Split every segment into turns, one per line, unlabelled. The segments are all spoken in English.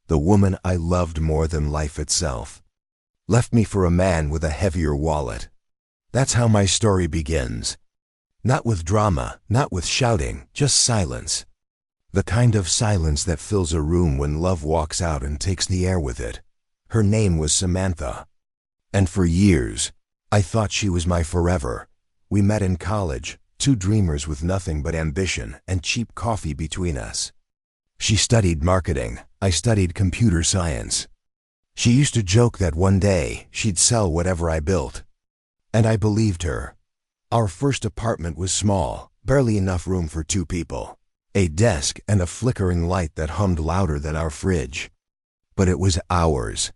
the woman I loved more than life itself, left me for a man with a heavier wallet. That's how my story begins. Not with drama, not with shouting, just silence. The kind of silence that fills a room when love walks out and takes the air with it. Her name was Samantha. And for years, I thought she was my forever. We met in college, two dreamers with nothing but ambition and cheap coffee between us. She studied marketing, I studied computer science. She used to joke that one day she'd sell whatever I built. And I believed her. Our first apartment was small, barely enough room for two people. A desk and a flickering light that hummed louder than our fridge. But it was ours.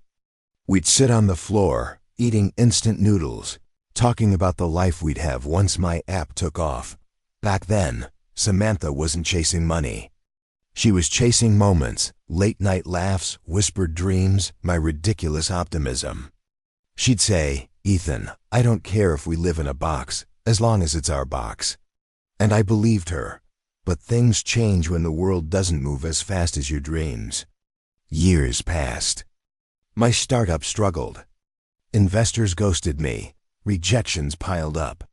We'd sit on the floor, eating instant noodles, talking about the life we'd have once my app took off. Back then, Samantha wasn't chasing money. She was chasing moments, late-night laughs, whispered dreams, my ridiculous optimism. She'd say, "Ethan, I don't care if we live in a box, as long as it's our box." And I believed her. But things change when the world doesn't move as fast as your dreams. Years passed. My startup struggled. Investors ghosted me. Rejections piled up.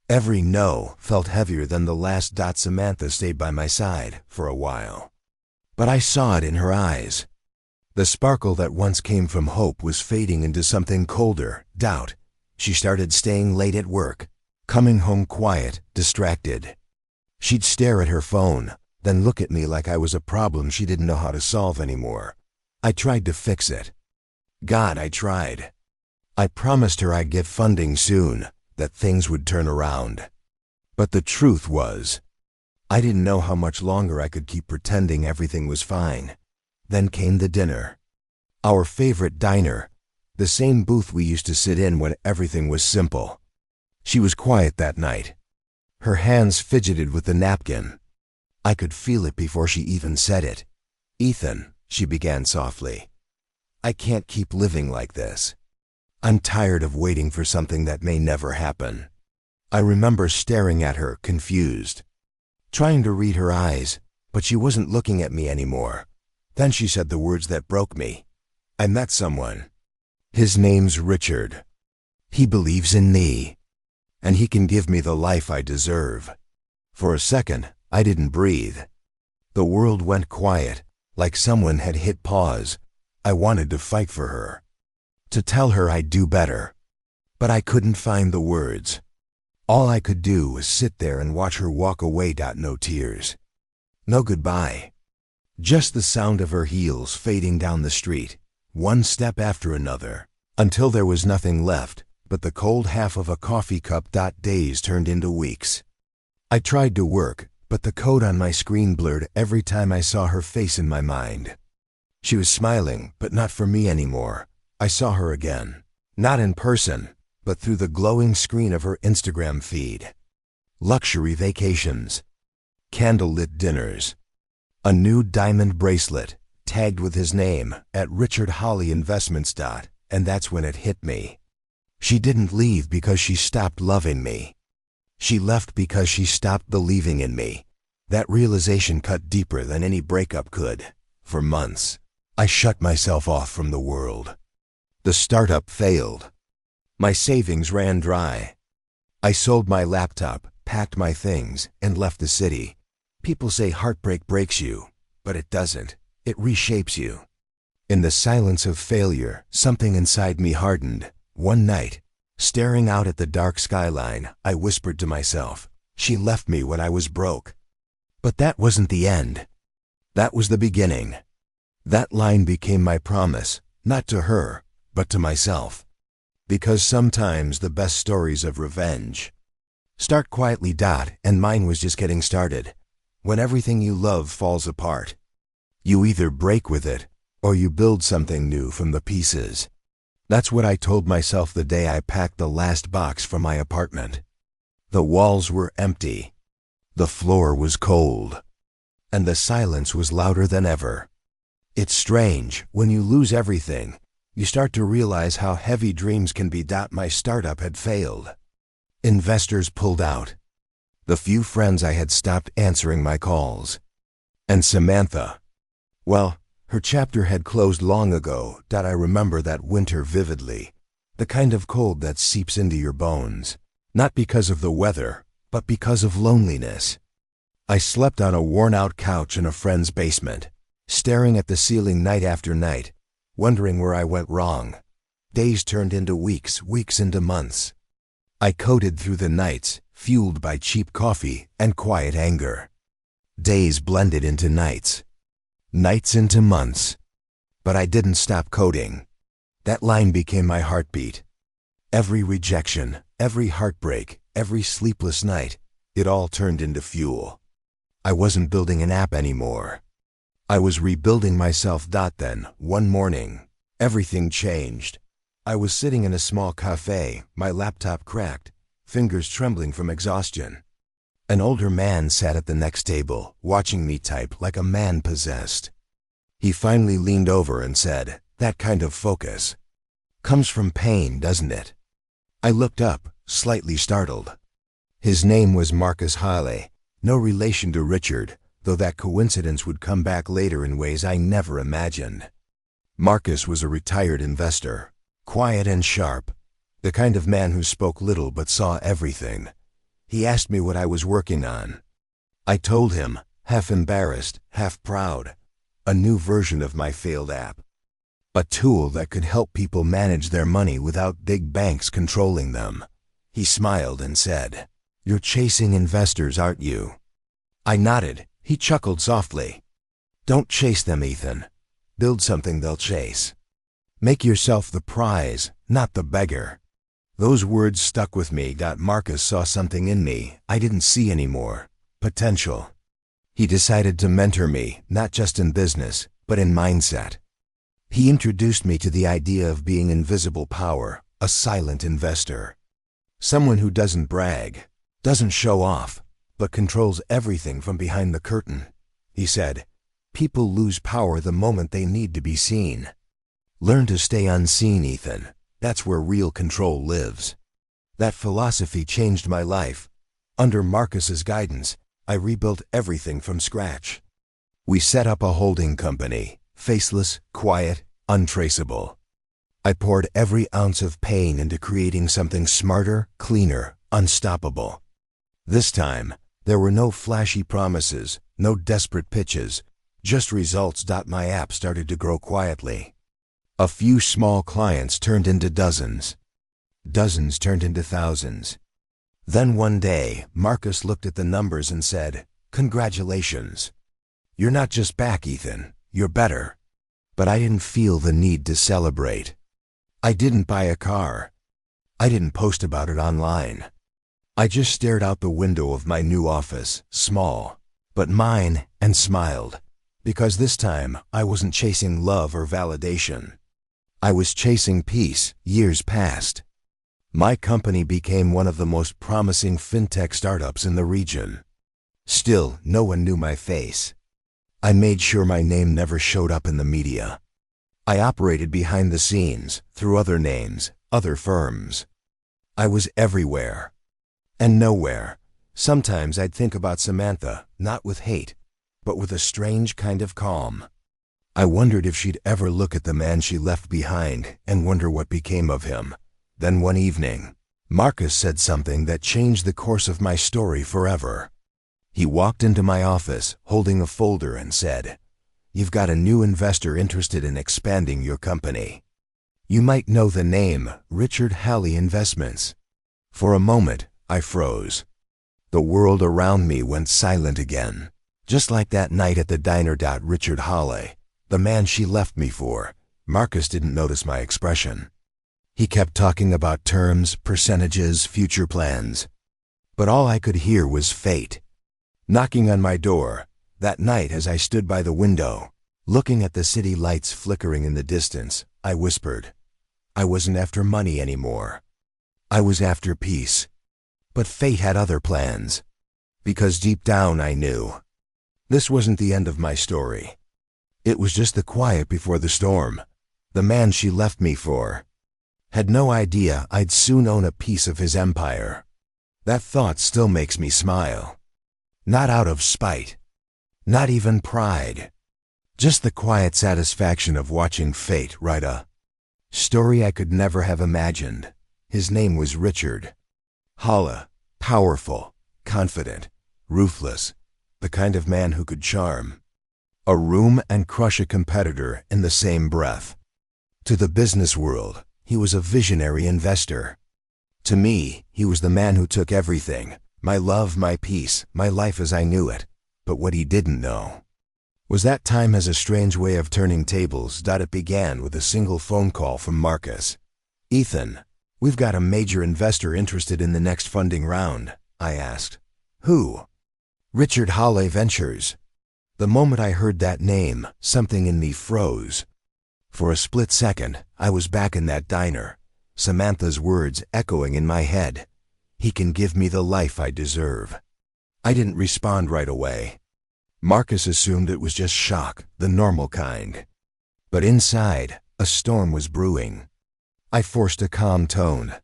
Every no felt heavier than the last. Samantha stayed by my side for a while. But I saw it in her eyes. The sparkle that once came from hope was fading into something colder, doubt. She started staying late at work, coming home quiet, distracted. She'd stare at her phone, then look at me like I was a problem she didn't know how to solve anymore. I tried to fix it. God, I tried. I promised her I'd get funding soon, that things would turn around. But the truth was, I didn't know how much longer I could keep pretending everything was fine. Then came the dinner. Our favorite diner, the same booth we used to sit in when everything was simple. She was quiet that night. Her hands fidgeted with the napkin. I could feel it before she even said it. "Ethan," she began softly, "I can't keep living like this. I'm tired of waiting for something that may never happen." I remember staring at her, confused, trying to read her eyes, but she wasn't looking at me anymore. Then she said the words that broke me. "I met someone. His name's Richard. He believes in me, and he can give me the life I deserve." For a second, I didn't breathe. The world went quiet, like someone had hit pause. I wanted to fight for her, to tell her I'd do better. But I couldn't find the words. All I could do was sit there and watch her walk away. No tears. No goodbye. Just the sound of her heels fading down the street, one step after another, until there was nothing left but the cold half of a coffee cup. Days turned into weeks. I tried to work, but the code on my screen blurred every time I saw her face in my mind. She was smiling, but not for me anymore. I saw her again, not in person, but through the glowing screen of her Instagram feed. Luxury vacations, candlelit dinners, a new diamond bracelet, tagged with his name, at Richard Holly Investments. And that's when it hit me. She didn't leave because she stopped loving me. She left because she stopped believing in me. That realization cut deeper than any breakup could. For months, I shut myself off from the world. The startup failed. My savings ran dry. I sold my laptop, packed my things, and left the city. People say heartbreak breaks you, but it doesn't. It reshapes you. In the silence of failure, something inside me hardened. One night, staring out at the dark skyline, I whispered to myself, "She left me when I was broke." But that wasn't the end. That was the beginning. That line became my promise, not to her, but to myself. Because sometimes the best stories of revenge start quietly. And mine was just getting started. When everything you love falls apart, you either break with it, or you build something new from the pieces. That's what I told myself the day I packed the last box from my apartment. The walls were empty. The floor was cold. And the silence was louder than ever. It's strange, when you lose everything, you start to realize how heavy dreams can be. My startup had failed. Investors pulled out. The few friends I had stopped answering my calls. And Samantha, well, Her chapter had closed long ago. I remember that winter vividly, the kind of cold that seeps into your bones, not because of the weather, but because of loneliness. I slept on a worn-out couch in a friend's basement, staring at the ceiling night after night, wondering where I went wrong. Days turned into weeks, weeks into months. I coded through the nights, fueled by cheap coffee and quiet anger. Days blended into nights. Nights into months. But I didn't stop coding. That line became my heartbeat. Every rejection, every heartbreak, every sleepless night, it all turned into fuel. I wasn't building an app anymore. I was rebuilding myself. Then, one morning, everything changed. I was sitting in a small cafe, my laptop cracked, fingers trembling from exhaustion. An older man sat at the next table, watching me type like a man possessed. He finally leaned over and said, "That kind of focus comes from pain, doesn't it?" I looked up, slightly startled. His name was Marcus Hale, no relation to Richard, though that coincidence would come back later in ways I never imagined. Marcus was a retired investor, quiet and sharp, the kind of man who spoke little but saw everything. He asked me what I was working on. I told him, half embarrassed, half proud, a new version of my failed app. A tool that could help people manage their money without big banks controlling them. He smiled and said, "You're chasing investors, aren't you?" I nodded. He chuckled softly. "Don't chase them, Ethan. Build something they'll chase. Make yourself the prize, not the beggar." Those words stuck with me. Marcus saw something in me I didn't see anymore. Potential. He decided to mentor me, not just in business, but in mindset. He introduced me to the idea of being invisible power, a silent investor. Someone who doesn't brag, doesn't show off, but controls everything from behind the curtain. He said, "People lose power the moment they need to be seen. Learn to stay unseen, Ethan. That's where real control lives." That philosophy changed my life. Under Marcus's guidance, I rebuilt everything from scratch. We set up a holding company, faceless, quiet, untraceable. I poured every ounce of pain into creating something smarter, cleaner, unstoppable. This time, there were no flashy promises, no desperate pitches, just results. My app started to grow quietly. A few small clients turned into dozens. Dozens turned into thousands. Then one day, Marcus looked at the numbers and said, "Congratulations. You're not just back, Ethan, you're better." But I didn't feel the need to celebrate. I didn't buy a car. I didn't post about it online. I just stared out the window of my new office, small, but mine, and smiled. Because this time, I wasn't chasing love or validation. I was chasing peace. Years passed. My company became one of the most promising fintech startups in the region. Still, no one knew my face. I made sure my name never showed up in the media. I operated behind the scenes, through other names, other firms. I was everywhere. And nowhere. Sometimes I'd think about Samantha, not with hate, but with a strange kind of calm. I wondered if she'd ever look at the man she left behind and wonder what became of him. Then one evening, Marcus said something that changed the course of my story forever. He walked into my office, holding a folder, and said, "You've got a new investor interested in expanding your company. You might know the name, Richard Hale Investments." For a moment, I froze. The world around me went silent again. Just like that night at the diner. Richard Hale, the man she left me for. Marcus didn't notice my expression. He kept talking about terms, percentages, future plans. But all I could hear was fate knocking on my door. That night, as I stood by the window, looking at the city lights flickering in the distance, I whispered, I wasn't after money anymore. I was after peace. But fate had other plans. Because deep down I knew this wasn't the end of my story. It was just the quiet before the storm. The man she left me for had no idea I'd soon own a piece of his empire. That thought still makes me smile. Not out of spite. Not even pride. Just the quiet satisfaction of watching fate write a story I could never have imagined. His name was Richard Holla, powerful, confident, ruthless, the kind of man who could charm a room and crush a competitor in the same breath. To the business world, he was a visionary investor. To me, he was the man who took everything, my love, my peace, my life as I knew it. But what he didn't know was that time has a strange way of turning tables. It began with a single phone call from Marcus. "Ethan, we've got a major investor interested in the next funding round," I asked. "Who?" "Richard Holla Ventures." The moment I heard that name, something in me froze. For a split second, I was back in that diner, Samantha's words echoing in my head. "He can give me the life I deserve." I didn't respond right away. Marcus assumed it was just shock, the normal kind. But inside, a storm was brewing. I forced a calm tone.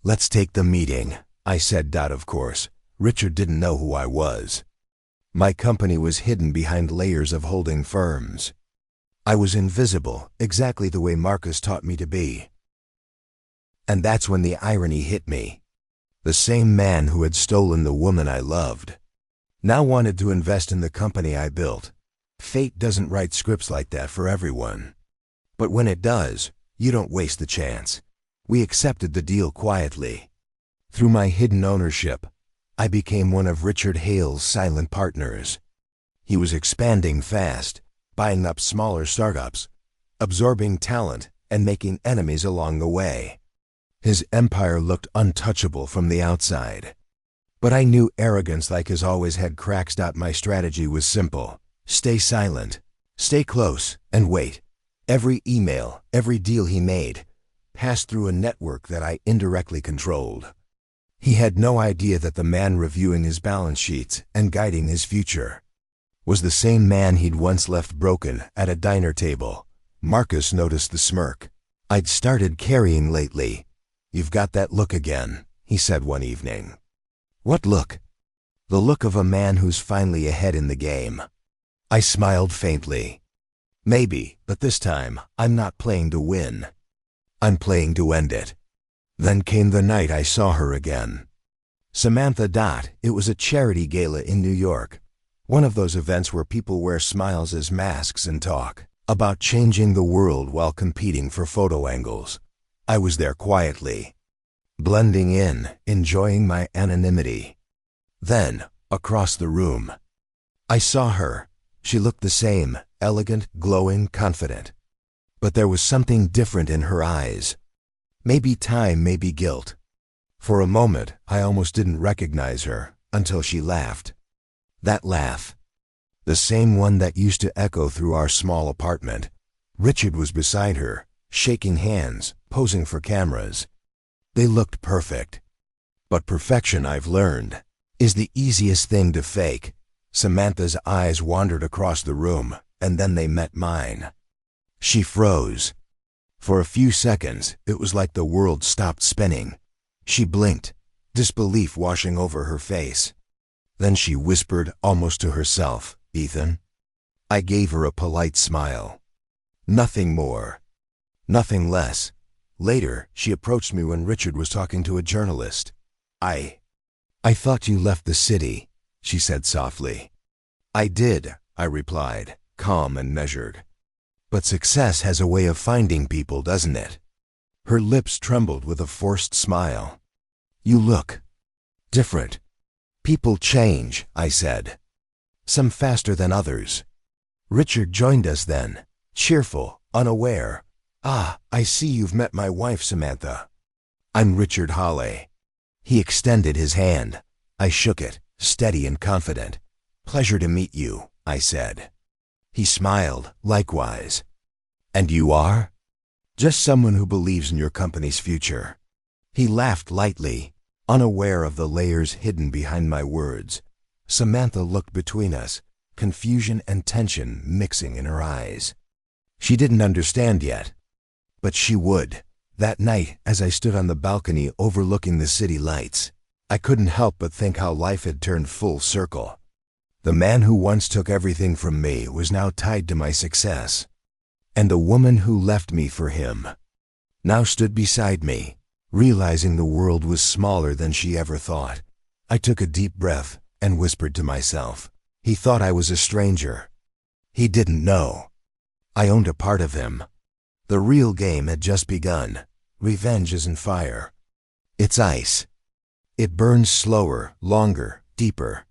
"Let's take the meeting," I said. Of course, Richard didn't know who I was. My company was hidden behind layers of holding firms. I was invisible, exactly the way Marcus taught me to be. And that's when the irony hit me. The same man who had stolen the woman I loved now wanted to invest in the company I built. Fate doesn't write scripts like that for everyone. But when it does, you don't waste the chance. We accepted the deal quietly. Through my hidden ownership, I became one of Richard Hale's silent partners. He was expanding fast, buying up smaller startups, absorbing talent, and making enemies along the way. His empire looked untouchable from the outside. But I knew arrogance like his always had cracks. My strategy was simple. Stay silent, stay close, and wait. Every email, every deal he made, passed through a network that I indirectly controlled. He had no idea that the man reviewing his balance sheets and guiding his future was the same man he'd once left broken at a diner table. Marcus noticed the smirk I'd started carrying lately. "You've got that look again," he said one evening. "What look?" "The look of a man who's finally ahead in the game." I smiled faintly. "Maybe, but this time, I'm not playing to win. I'm playing to end it." Then came the night I saw her again. Samantha. It was a charity gala in New York. One of those events where people wear smiles as masks and talk about changing the world while competing for photo angles. I was there quietly, blending in, enjoying my anonymity. Then, across the room, I saw her. She looked the same, elegant, glowing, confident. But there was something different in her eyes. Maybe time, maybe guilt. For a moment, I almost didn't recognize her, until she laughed. That laugh, the same one that used to echo through our small apartment. Richard was beside her, shaking hands, posing for cameras. They looked perfect. But perfection, I've learned, is the easiest thing to fake. Samantha's eyes wandered across the room, and then they met mine. She froze. For a few seconds, it was like the world stopped spinning. She blinked, disbelief washing over her face. Then she whispered almost to herself, "Ethan." I gave her a polite smile. Nothing more. Nothing less. Later, she approached me when Richard was talking to a journalist. I thought you left the city," she said softly. "I did," I replied, calm and measured. "But success has a way of finding people, doesn't it?" Her lips trembled with a forced smile. "You look different." "People change," I said. "Some faster than others." Richard joined us then, cheerful, unaware. "Ah, I see you've met my wife, Samantha." "I'm Richard Holla." He extended his hand. I shook it, steady and confident. "Pleasure to meet you," I said. He smiled, likewise. "And you are?" "Just someone who believes in your company's future." He laughed lightly, unaware of the layers hidden behind my words. Samantha looked between us, confusion and tension mixing in her eyes. She didn't understand yet, but she would. That night, as I stood on the balcony overlooking the city lights, I couldn't help but think how life had turned full circle. The man who once took everything from me was now tied to my success. And the woman who left me for him now stood beside me, realizing the world was smaller than she ever thought. I took a deep breath and whispered to myself, he thought I was a stranger. He didn't know. I owned a part of him. The real game had just begun. Revenge isn't fire. It's ice. It burns slower, longer, deeper.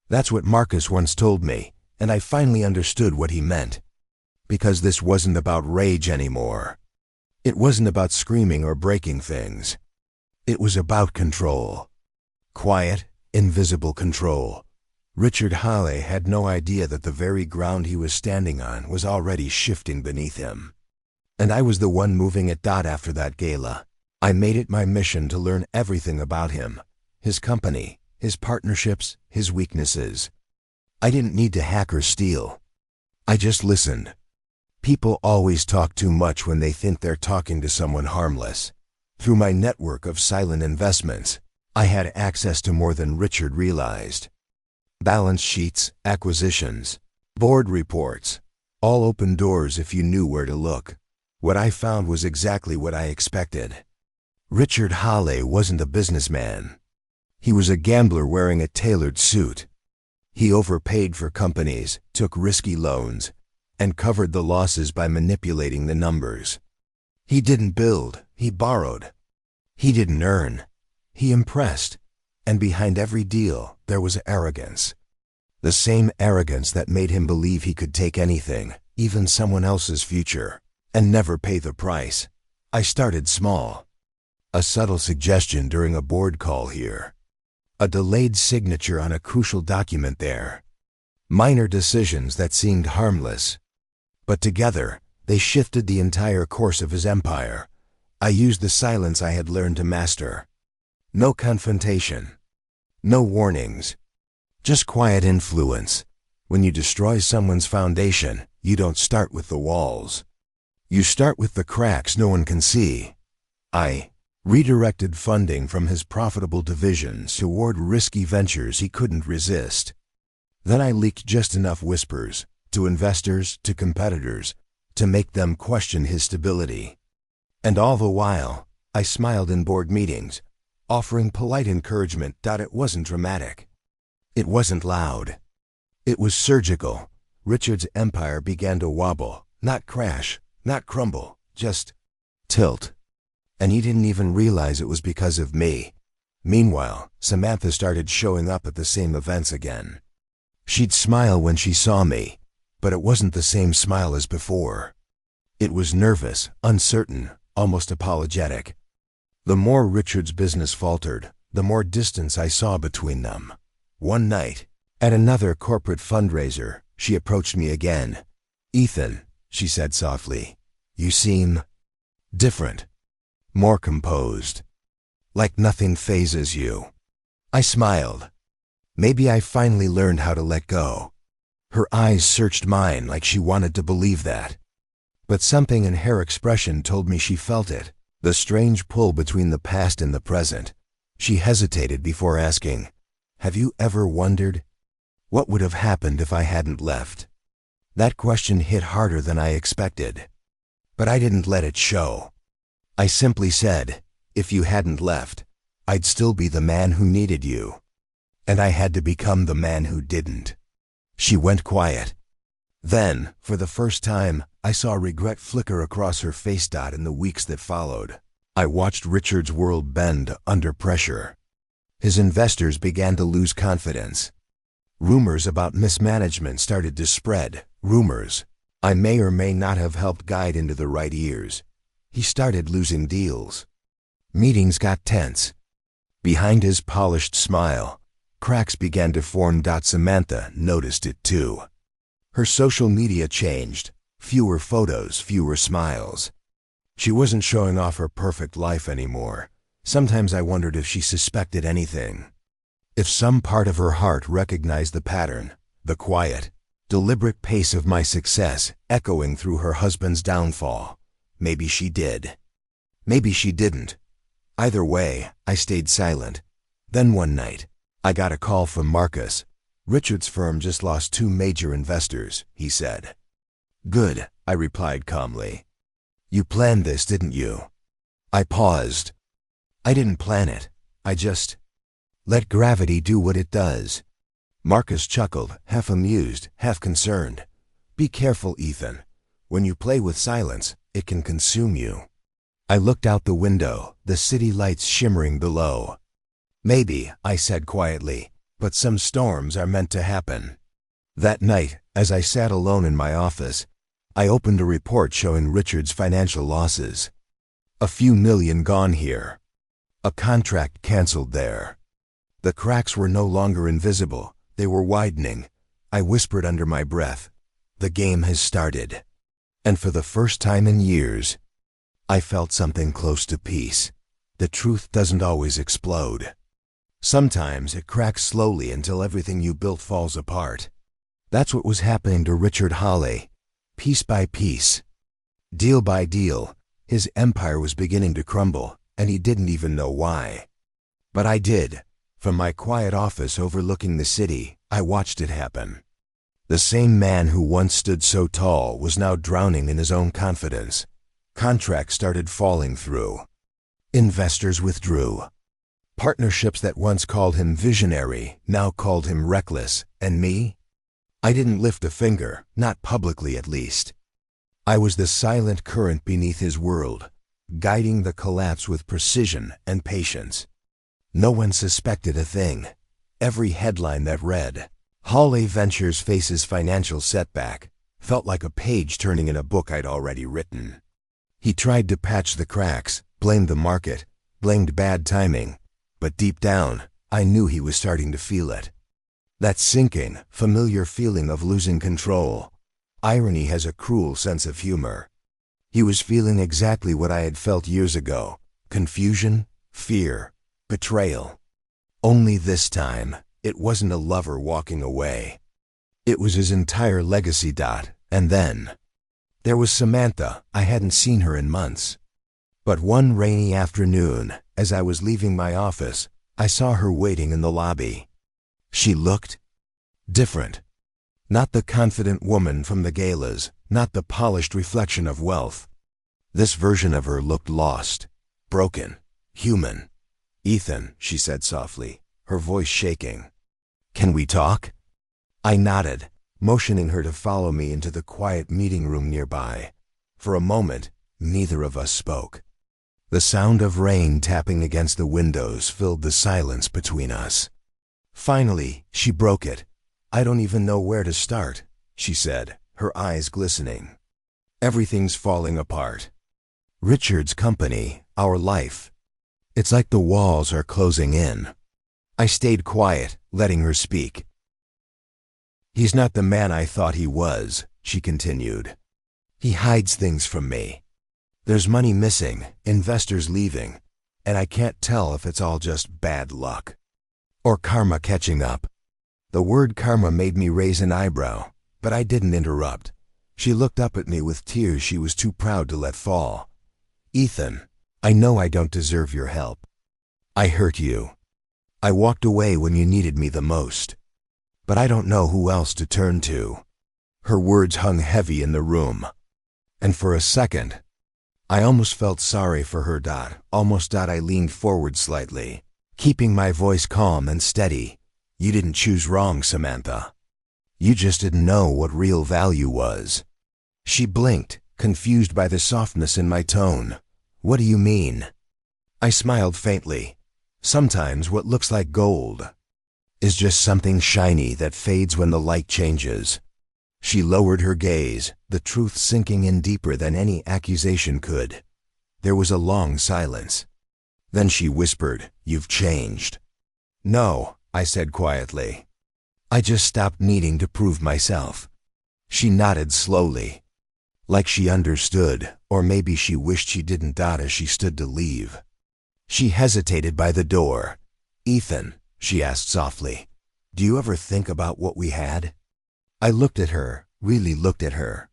That's what Marcus once told me, and I finally understood what he meant. Because this wasn't about rage anymore. It wasn't about screaming or breaking things. It was about control. Quiet, invisible control. Richard Halley had no idea that the very ground he was standing on was already shifting beneath him. And I was the one moving it. After that gala, I made it my mission to learn everything about him, his company, his partnerships, his weaknesses. I didn't need to hack or steal. I just listened. People always talk too much when they think they're talking to someone harmless. Through my network of silent investments, I had access to more than Richard realized. Balance sheets, acquisitions, board reports, all open doors if you knew where to look. What I found was exactly what I expected. Richard Halley wasn't a businessman. He was a gambler wearing a tailored suit. He overpaid for companies, took risky loans, and covered the losses by manipulating the numbers. He didn't build, he borrowed. He didn't earn, he impressed. And behind every deal, there was arrogance. The same arrogance that made him believe he could take anything, even someone else's future, and never pay the price. I started small. A subtle suggestion during a board call here. A delayed signature on a crucial document there. Minor decisions that seemed harmless. But together, they shifted the entire course of his empire. I used the silence I had learned to master. No confrontation. No warnings. Just quiet influence. When you destroy someone's foundation, you don't start with the walls. You start with the cracks no one can see. I redirected funding from his profitable divisions toward risky ventures he couldn't resist. Then I leaked just enough whispers, to investors, to competitors, to make them question his stability. And all the while, I smiled in board meetings, offering polite encouragement. It wasn't dramatic. It wasn't loud. It was surgical. Richard's empire began to wobble, not crash, not crumble, just tilt. And he didn't even realize it was because of me. Meanwhile, Samantha started showing up at the same events again. She'd smile when she saw me, but it wasn't the same smile as before. It was nervous, uncertain, almost apologetic. The more Richard's business faltered, the more distance I saw between them. One night, at another corporate fundraiser, she approached me again. "Ethan," she said softly, "you seem different. More composed. Like nothing phases you." I smiled. Maybe I finally learned how to let go. Her eyes searched mine like she wanted to believe that. But something in her expression told me she felt it, the strange pull between the past and the present. She hesitated before asking, "Have you ever wondered what would have happened if I hadn't left?" That question hit harder than I expected. But I didn't let it show. I simply said, "If you hadn't left, I'd still be the man who needed you. And I had to become the man who didn't." She went quiet. Then, for the first time, I saw regret flicker across her face. In the weeks that followed, I watched Richard's world bend under pressure. His investors began to lose confidence. Rumors about mismanagement started to spread. Rumors I may or may not have helped guide into the right ears. He started losing deals. Meetings got tense. Behind his polished smile, cracks began to form. Samantha noticed it too. Her social media changed. Fewer photos, fewer smiles. She wasn't showing off her perfect life anymore. Sometimes I wondered if she suspected anything. If some part of her heart recognized the pattern, the quiet, deliberate pace of my success echoing through her husband's downfall. Maybe she did. Maybe she didn't. Either way, I stayed silent. Then one night, I got a call from Marcus. Richard's firm just lost 2 major investors, he said. Good, I replied calmly. You planned this, didn't you? I paused. I didn't plan it. I just let gravity do what it does. Marcus chuckled, half amused, half concerned. Be careful, Ethan. When you play with silence, it can consume you. I looked out the window, the city lights shimmering below. Maybe, I said quietly, but some storms are meant to happen. That night, as I sat alone in my office, I opened a report showing Richard's financial losses. A few million gone here. A contract canceled there. The cracks were no longer invisible, they were widening. I whispered under my breath, the game has started. And for the first time in years, I felt something close to peace. The truth doesn't always explode. Sometimes it cracks slowly until everything you built falls apart. That's what was happening to Richard Hawley. Piece by piece, deal by deal, his empire was beginning to crumble, and he didn't even know why. But I did. From my quiet office overlooking the city, I watched it happen. The same man who once stood so tall was now drowning in his own confidence. Contracts started falling through. Investors withdrew. Partnerships that once called him visionary now called him reckless, and me? I didn't lift a finger, not publicly at least. I was the silent current beneath his world, guiding the collapse with precision and patience. No one suspected a thing. Every headline that read, Hawley Ventures faces financial setback, felt like a page turning in a book I'd already written. He tried to patch the cracks, blamed the market, blamed bad timing, but deep down, I knew he was starting to feel it. That sinking, familiar feeling of losing control. Irony has a cruel sense of humor. He was feeling exactly what I had felt years ago: confusion, fear, betrayal. Only this time, it wasn't a lover walking away. It was his entire legacy. And then, there was Samantha. I hadn't seen her in months. But one rainy afternoon, as I was leaving my office, I saw her waiting in the lobby. She looked different. Not the confident woman from the galas, not the polished reflection of wealth. This version of her looked lost, broken, human. Ethan, she said softly, her voice shaking. Can we talk? I nodded, motioning her to follow me into the quiet meeting room nearby. For a moment, neither of us spoke. The sound of rain tapping against the windows filled the silence between us. Finally, she broke it. I don't even know where to start, she said, her eyes glistening. Everything's falling apart. Richard's company, our life. It's like the walls are closing in. I stayed quiet, letting her speak. He's not the man I thought he was, she continued. He hides things from me. There's money missing, investors leaving, and I can't tell if it's all just bad luck or karma catching up. The word karma made me raise an eyebrow, but I didn't interrupt. She looked up at me with tears she was too proud to let fall. Ethan, I know I don't deserve your help. I hurt you. I walked away when you needed me the most. But I don't know who else to turn to. Her words hung heavy in the room. And for a second, I almost felt sorry for her. I leaned forward slightly, keeping my voice calm and steady. You didn't choose wrong, Samantha. You just didn't know what real value was. She blinked, confused by the softness in my tone. What do you mean? I smiled faintly. Sometimes what looks like gold is just something shiny that fades when the light changes. She lowered her gaze, the truth sinking in deeper than any accusation could. There was a long silence. Then she whispered, You've changed. No, I said quietly. I just stopped needing to prove myself. She nodded slowly, like she understood, or maybe she wished she didn't. As she stood to leave, she hesitated by the door. Ethan, she asked softly, do you ever think about what we had? I looked at her, really looked at her.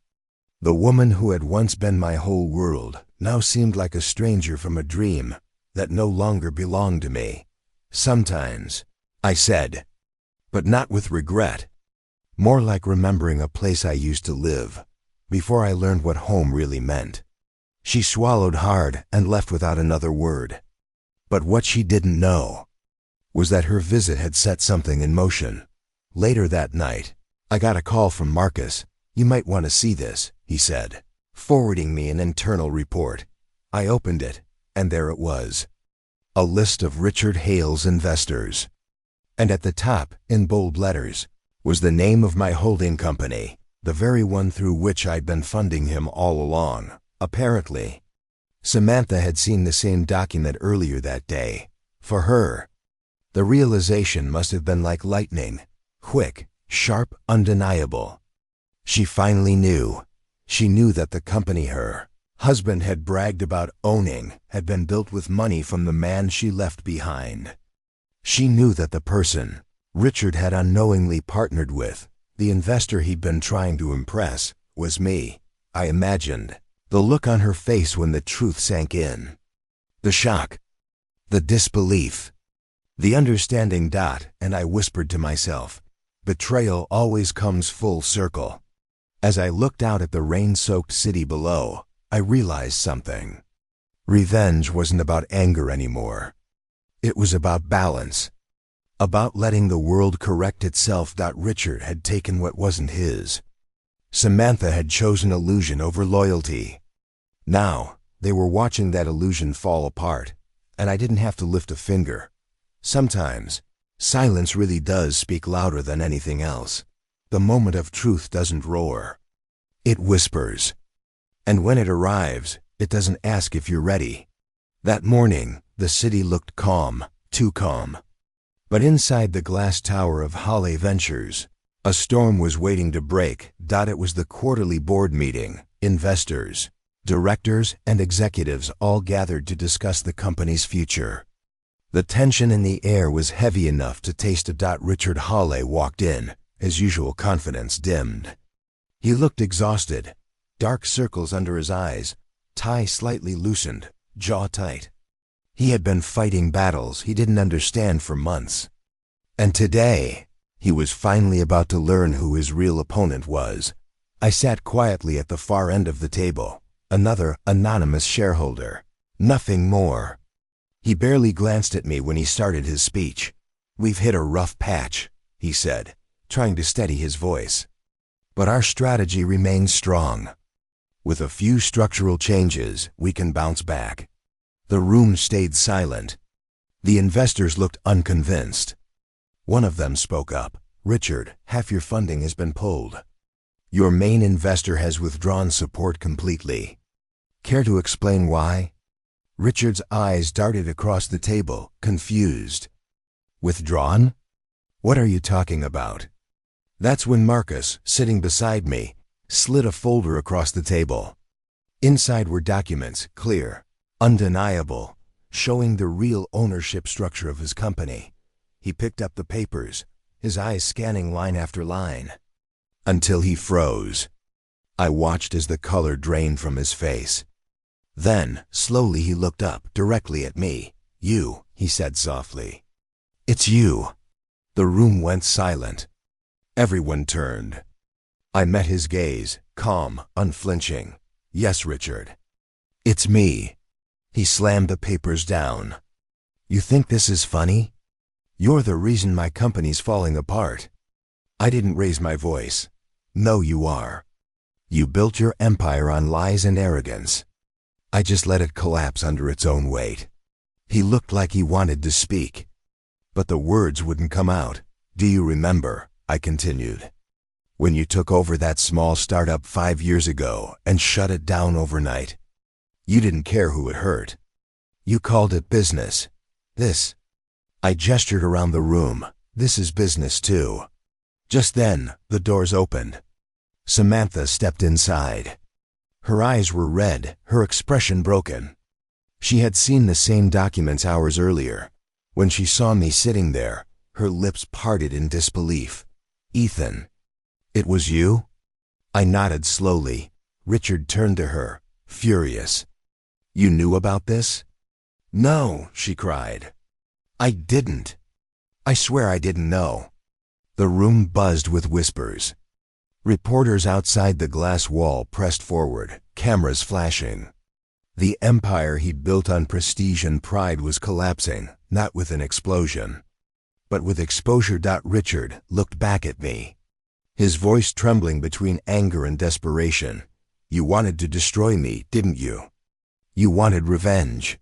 The woman who had once been my whole world now seemed like a stranger from a dream that no longer belonged to me. Sometimes, I said, but not with regret. More like remembering a place I used to live, before I learned what home really meant. She swallowed hard and left without another word. But what she didn't know was that her visit had set something in motion. Later that night, I got a call from Marcus. "You might want to see this," he said, forwarding me an internal report. I opened it, and there it was. A list of Richard Hale's investors. And at the top, in bold letters, was the name of my holding company, the very one through which I'd been funding him all along, apparently. Samantha had seen the same document earlier that day. For her, the realization must have been like lightning, quick, sharp, undeniable. She finally knew. She knew that the company her husband had bragged about owning had been built with money from the man she left behind. She knew that the person Richard had unknowingly partnered with, the investor he'd been trying to impress, was me. I imagined the look on her face when the truth sank in. The shock. The disbelief. The understanding. And I whispered to myself, betrayal always comes full circle. As I looked out at the rain-soaked city below, I realized something. Revenge wasn't about anger anymore. It was about balance. About letting the world correct itself. Richard had taken what wasn't his. Samantha had chosen illusion over loyalty. Now, they were watching that illusion fall apart, and I didn't have to lift a finger. Sometimes, silence really does speak louder than anything else. The moment of truth doesn't roar. It whispers. And when it arrives, it doesn't ask if you're ready. That morning, the city looked calm, too calm. But inside the glass tower of Hale Ventures, a storm was waiting to break. It was the quarterly board meeting. Investors, directors, and executives all gathered to discuss the company's future. The tension in the air was heavy enough to taste a. Richard Hale walked in, his usual confidence dimmed. He looked exhausted, dark circles under his eyes, tie slightly loosened, jaw tight. He had been fighting battles he didn't understand for months. And today, he was finally about to learn who his real opponent was. I sat quietly at the far end of the table, another anonymous shareholder. Nothing more. He barely glanced at me when he started his speech. "We've hit a rough patch," he said, trying to steady his voice. "But our strategy remains strong. With a few structural changes, we can bounce back." The room stayed silent. The investors looked unconvinced. One of them spoke up. "Richard, half your funding has been pulled. Your main investor has withdrawn support completely. Care to explain why?" Richard's eyes darted across the table, confused. "Withdrawn? What are you talking about?" That's when Marcus, sitting beside me, slid a folder across the table. Inside were documents, clear, undeniable, showing the real ownership structure of his company. He picked up the papers, his eyes scanning line after line, until he froze. I watched as the color drained from his face. Then, slowly he looked up, directly at me. "You," he said softly. "It's you." The room went silent. Everyone turned. I met his gaze, calm, unflinching. "Yes, Richard. It's me." He slammed the papers down. "You think this is funny? You're the reason my company's falling apart." I didn't raise my voice. "No, you are. You built your empire on lies and arrogance. I just let it collapse under its own weight." He looked like he wanted to speak, but the words wouldn't come out. "Do you remember," I continued, "when you took over that small startup 5 years ago and shut it down overnight? You didn't care who it hurt. You called it business. This," I gestured around the room, "this is business too." Just then, the doors opened. Samantha stepped inside. Her eyes were red, her expression broken. She had seen the same documents hours earlier. When she saw me sitting there, her lips parted in disbelief. "Ethan, it was you?" I nodded slowly. Richard turned to her, furious. "You knew about this?" "No," she cried. "I didn't. I swear I didn't know." The room buzzed with whispers. Reporters outside the glass wall pressed forward, cameras flashing. The empire he'd built on prestige and pride was collapsing, not with an explosion, but with exposure. Richard looked back at me, his voice trembling between anger and desperation. You wanted to destroy me, didn't you? You wanted revenge.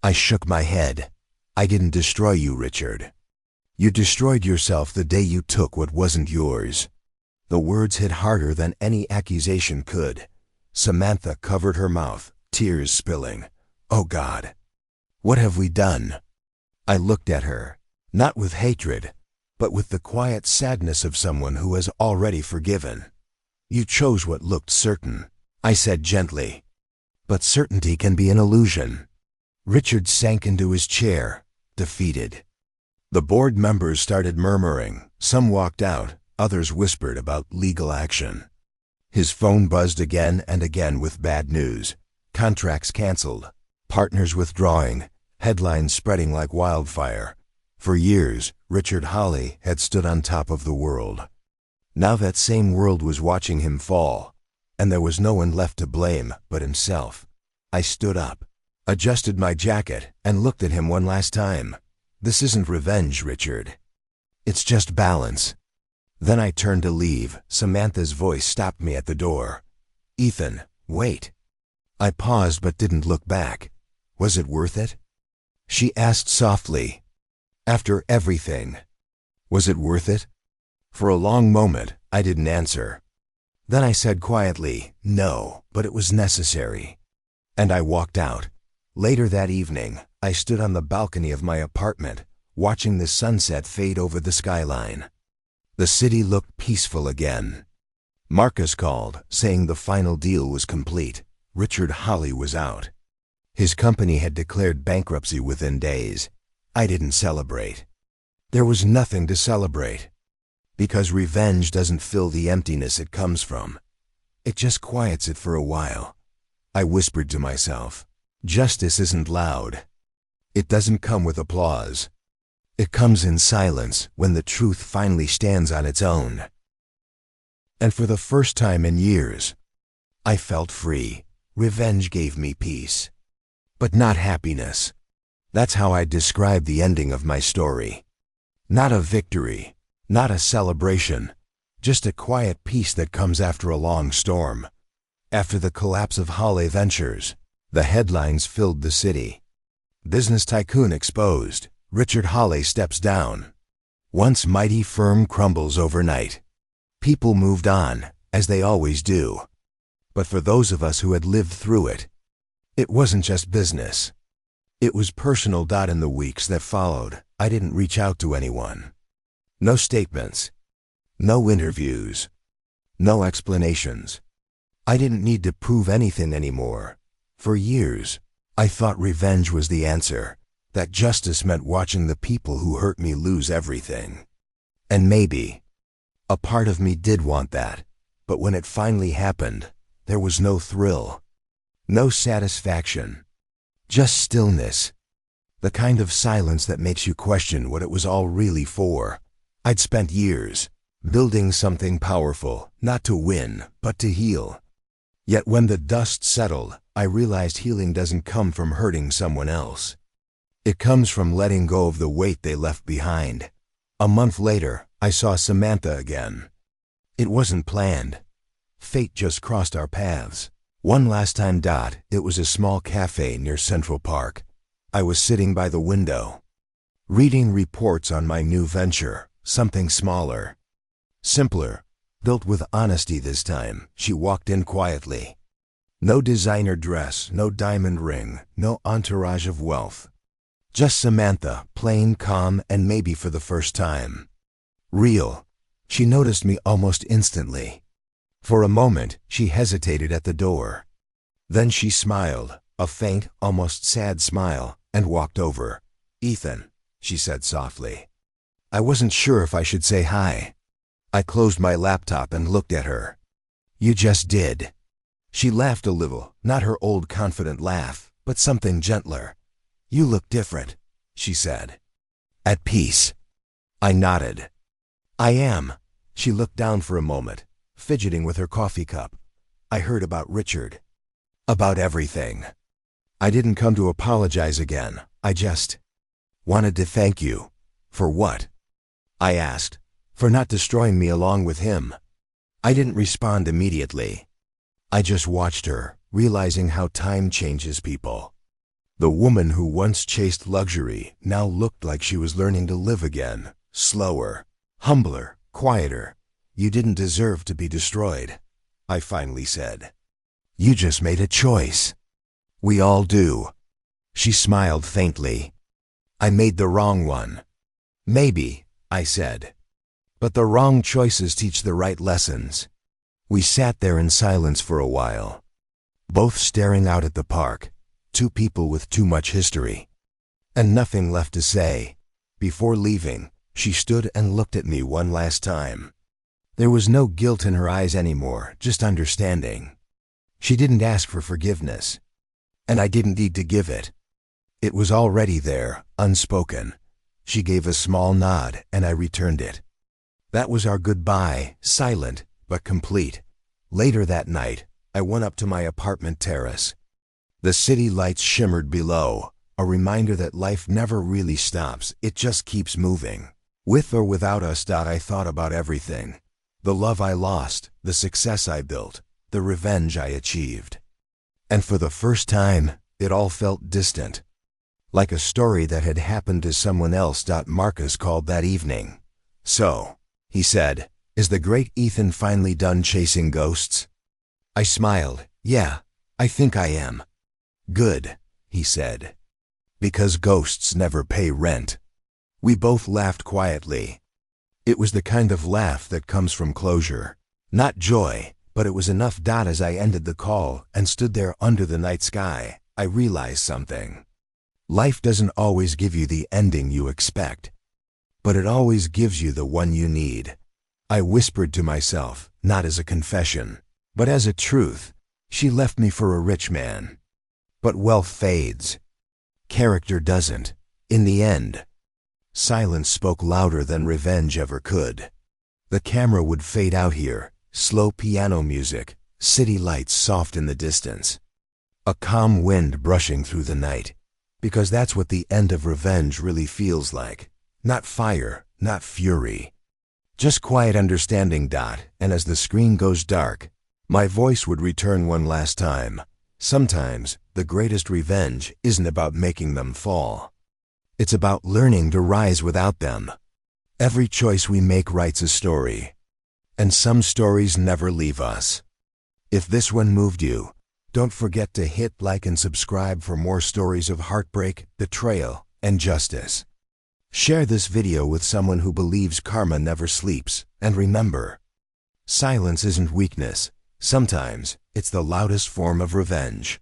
I shook my head. I didn't destroy you, Richard. You destroyed yourself the day you took what wasn't yours. The words hit harder than any accusation could. Samantha covered her mouth, tears spilling. Oh God, what have we done? I looked at her, not with hatred, but with the quiet sadness of someone who has already forgiven. You chose what looked certain, I said gently. But certainty can be an illusion. Richard sank into his chair, defeated. The board members started murmuring. Some walked out, others whispered about legal action. His phone buzzed again and again with bad news. Contracts canceled, partners withdrawing, headlines spreading like wildfire. For years, Richard Hawley had stood on top of the world. Now that same world was watching him fall, and there was no one left to blame but himself. I stood up, adjusted my jacket, and looked at him one last time. This isn't revenge, Richard. It's just balance. Then I turned to leave. Samantha's voice stopped me at the door. Ethan, wait. I paused but didn't look back. Was it worth it? She asked softly. After everything, was it worth it? For a long moment, I didn't answer. Then I said quietly, no, but it was necessary. And I walked out. Later that evening, I stood on the balcony of my apartment, watching the sunset fade over the skyline. The city looked peaceful again. Marcus called, saying the final deal was complete. Richard Hawley was out. His company had declared bankruptcy within days. I didn't celebrate. There was nothing to celebrate. Because revenge doesn't fill the emptiness it comes from. It just quiets it for a while. I whispered to myself, justice isn't loud. It doesn't come with applause. It comes in silence when the truth finally stands on its own. And for the first time in years, I felt free. Revenge gave me peace. But not happiness. That's how I describe the ending of my story. Not a victory, not a celebration, just a quiet peace that comes after a long storm. After the collapse of Hawley Ventures, the headlines filled the city. Business tycoon exposed. Richard Hawley steps down. Once mighty firm crumbles overnight. People moved on, as they always do. But for those of us who had lived through it, it wasn't just business. It was personal. In the weeks that followed, I didn't reach out to anyone. No statements. No interviews. No explanations. I didn't need to prove anything anymore. For years, I thought revenge was the answer, that justice meant watching the people who hurt me lose everything. And maybe a part of me did want that, but when it finally happened, there was no thrill, no satisfaction, just stillness, the kind of silence that makes you question what it was all really for. I'd spent years building something powerful, not to win, but to heal. Yet when the dust settled, I realized healing doesn't come from hurting someone else. It comes from letting go of the weight they left behind. A month later, I saw Samantha again. It wasn't planned. Fate just crossed our paths. One last time. It was a small cafe near Central Park. I was sitting by the window, reading reports on my new venture, something smaller, simpler, built with honesty this time. She walked in quietly. No designer dress, no diamond ring, no entourage of wealth. Just Samantha, plain, calm, and maybe for the first time, real. She noticed me almost instantly. For a moment, she hesitated at the door. Then she smiled, a faint, almost sad smile, and walked over. Ethan, she said softly. I wasn't sure if I should say hi. I closed my laptop and looked at her. You just did. She laughed a little, not her old confident laugh, but something gentler. You look different, she said. At peace. I nodded. I am. She looked down for a moment, fidgeting with her coffee cup. I heard about Richard. About everything. I didn't come to apologize again. I just wanted to thank you. For what? I asked. For not destroying me along with him. I didn't respond immediately. I just watched her, realizing how time changes people. The woman who once chased luxury now looked like she was learning to live again, slower, humbler, quieter. You didn't deserve to be destroyed, I finally said. You just made a choice. We all do. She smiled faintly. I made the wrong one. Maybe, I said. But the wrong choices teach the right lessons. We sat there in silence for a while, both staring out at the park, two people with too much history, and nothing left to say. Before leaving, she stood and looked at me one last time. There was no guilt in her eyes anymore, just understanding. She didn't ask for forgiveness, and I didn't need to give it. It was already there, unspoken. She gave a small nod, and I returned it. That was our goodbye, silent but complete. Later that night, I went up to my apartment terrace. The city lights shimmered below, a reminder that life never really stops, it just keeps moving. With or without us. I thought about everything. The love I lost, the success I built, the revenge I achieved. And for the first time, it all felt distant. Like a story that had happened to someone else. Marcus called that evening. So, he said, is the great Ethan finally done chasing ghosts? I smiled. Yeah, I think I am. Good, he said. Because ghosts never pay rent. We both laughed quietly. It was the kind of laugh that comes from closure. Not joy, but it was enough. As I ended the call and stood there under the night sky, I realized something. Life doesn't always give you the ending you expect, but it always gives you the one you need. I whispered to myself, not as a confession, but as a truth. She left me for a rich man. But wealth fades. Character doesn't. In the end, silence spoke louder than revenge ever could. The camera would fade out here, slow piano music, city lights soft in the distance. A calm wind brushing through the night. Because that's what the end of revenge really feels like. Not fire, not fury. Just quiet understanding. And as the screen goes dark, my voice would return one last time. Sometimes, the greatest revenge isn't about making them fall. It's about learning to rise without them. Every choice we make writes a story. And some stories never leave us. If this one moved you, don't forget to hit like and subscribe for more stories of heartbreak, betrayal, and justice. Share this video with someone who believes karma never sleeps. And remember, silence isn't weakness. Sometimes, it's the loudest form of revenge.